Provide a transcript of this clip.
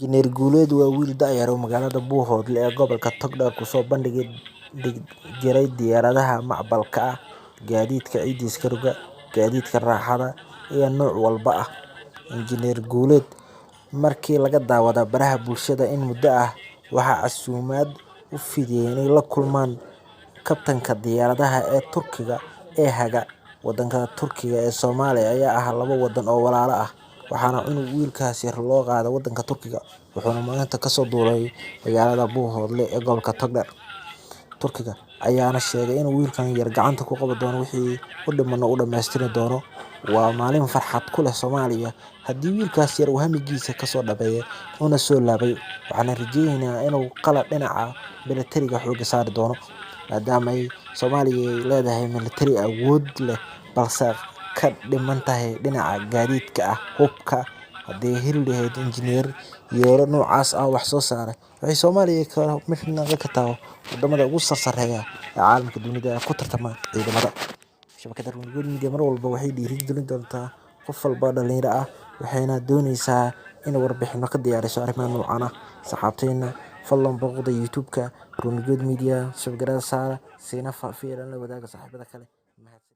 Injineer Guuleed waa wiil da'yar oo magaalada Buuhoodle ee gobolka Togdheer ku soo bandhigi jiray diyaaradaha macmalka ah, gaadiidka ciidiska roga, gaadiidka raaxada, iyo nooc walba ah. Injineer Guuleed, markii laga daawaday baraha bulshada in muddo ah, waxaa casuumaad u fidiyay inay la kulmaan kabtanka diyaaradaha ee Turkiga ee haga. Waddanka Turkiga iyo Soomaaliya ayaa ah laba waddan oo walaalo ah, waxaana wiilkaas yar loo qaaday waddanka Turkiga, wuxuuna maanta ka soo duulay magaalada Buuhoodle ee gobolka Togdheer. Turkiga ayaana sheegay in wiilkan yar gacanta ku qaban doono wixii u dhimanna uu dhammaystiri doono. Waa maalin farxad ku leh Soomaaliya haddii wiilkaas yar uu hamigiisa ka soo dhameeyay una soo laabay. Waxaan rajeynayaa inuu qalab dhinaca militariga xoogga saari doono, maadaama ay Soomaaliya ay leedahay militari awood leh balse ka dhiman tahay dhinaca gaadiidka hubka. Haddii ay heli lahayd injineer yoolo noocaas ah wax soo saara, waxay Soomaaliya ka mid noqon kartaa wadamada ugu sarreeya ee caalamka dunida ee ku tartama ciidamada. Shabakada Rungood Media mar walba waxay dhiirigelin doontaa qof walba oo dhalinyaro ah, waxayna doonaysaa inay warbixino ka diyaariso arrimaha noocan ah. Saxaabteena fadlan booqda YouTube-ka Rungood Media, shabakada saara, siina faafiya la wadaaga saaxiibada kale.